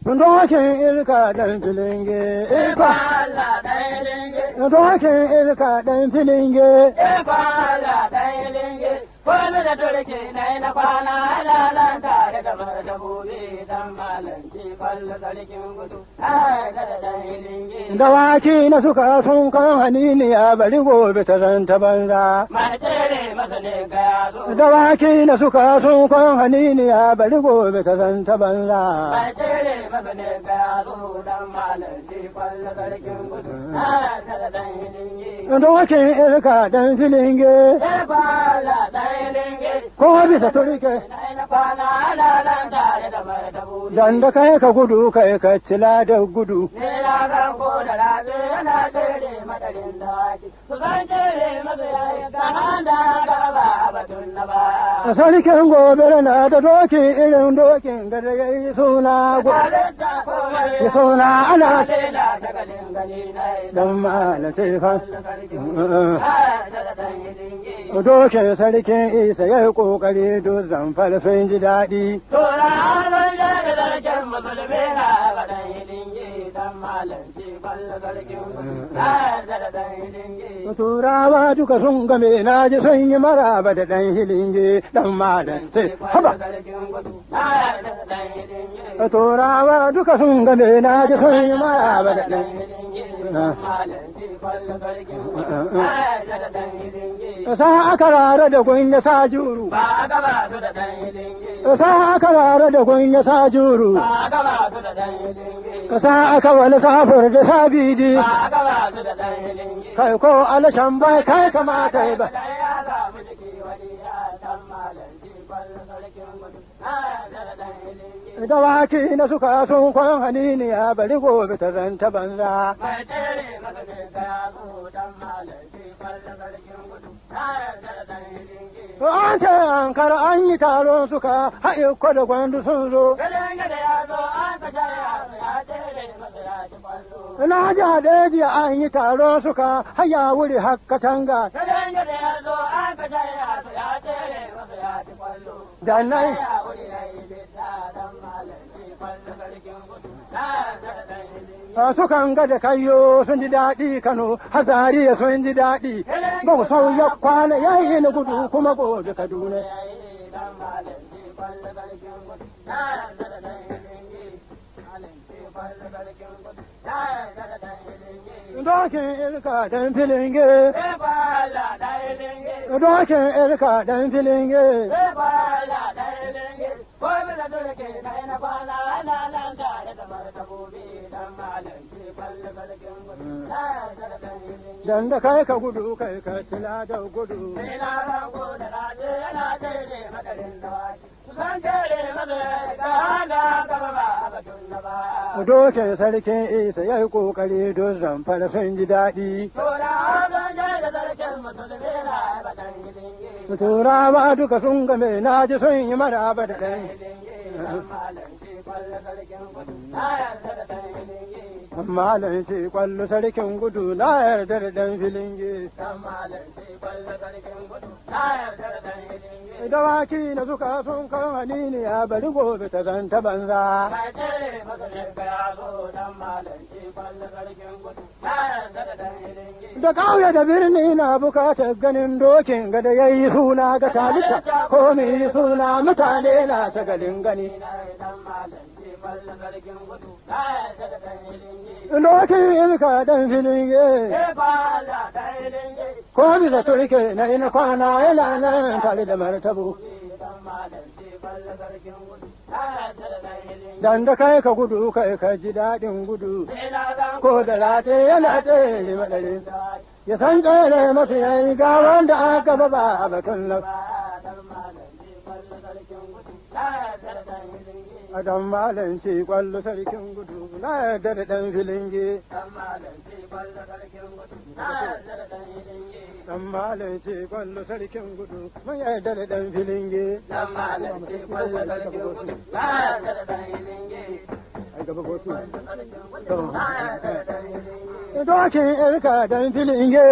Dokin ilka ɗan filinge, Ikon Allah ɗan linge, dokin ilka ɗan filinge, ikon Allah ɗan linge, komi da turki na kwana lalan tare da martabobi dan malanci kwallo sarkin gudu, ai da ɗan linge. dawaki na suka sun kan haniniya bari gobe ta zanta banza. Mai tere masa ne ga yazo, Dawaki na suka sun kan haniniya bari gobe ta zanta banza. mai tere masa ne ga yazo dan malanci kwallo sarkin gudu, ai da ɗan linge. Dokin ilka ɗan filinge, Ikon Allah ɗan linge, ko bisa turke, na kwana lalan tare da martabobi. dan da kai ka gudu kai ka cila da gudu. Ne ya zan ko da rabe yana tere madarin dawaki, su zan tere masa yayi kaman da gaba batun na baya. Sarkin gobe na da doki irin dokin da ya yi suna Halitta komai ya suna ana lela shagalin gani na yi dan malam sai fa. dan Dokin sarkin isa ya yi kokari duk zamfar sun ji daɗi. Tora hannun jami zarkin musulmi na baɗan hilingi dan malanci kwallo zarkin gudu na yarda da ɗan hilingi. Turawa duka sun game na ji sun yi maraba da ɗan hilinge dan malam sai haba. Turawa duka sun game na ji sun yi maraba da ɗan sa aka rara da gunya sa juru. Sa aka rara da gunya sa juru. Sa aka wani safar da sabidi. Kai ko alashan bai kai kamata yi ba. Dawaki na suka sun kwan haniniya bari gobe ta zanta banza. An ce an kar an yi taron suka haɗe ko da gwandu sun zo. Na ji haɗe jiya an yi taron suka haya wuri hakka tanga. Da nan sukan ga da kayo sun ji daɗi Kano, Hazariya sun ji daɗi. Ba mu sauya kwana yayi na gudu kuma gobe Kaduna. Dokin ilka dan filinge, dokin ilka dan filinge. Dan da kai ka gudu kai ka tila da gudu. Dokin sarkin isa ya yi kokari don zamfara sun ji daɗi. Turawa duka sun game na ji sun yi maraba da ɗan. Malam ce kwallo sarkin gudu na yarda da ɗan filinge. Dawaki na suka sun kan haniniya bari gobe ta zanta banza. Da ƙauye da birni na bukatar ganin dokin ga da ya yi suna ga talita ko mai suna mutane na shagalin gani. Dokin ilka dan filinge. Ko bisa turke na ina kwana yana nan tare da martabo. Dan da kai ka gudu kai ka ji daɗin gudu. Ko da late yana tsere madare. Ya san tsere masu yayi ga wanda aka ba a batun lau. Dan malam ce kwallo sarkin gudu na yarda da ɗan filinge. Dan malam ce kwallo sarkin gudu mun yarda da ɗan filinge. Ai gaba gotu. Dokin irka dan filinge.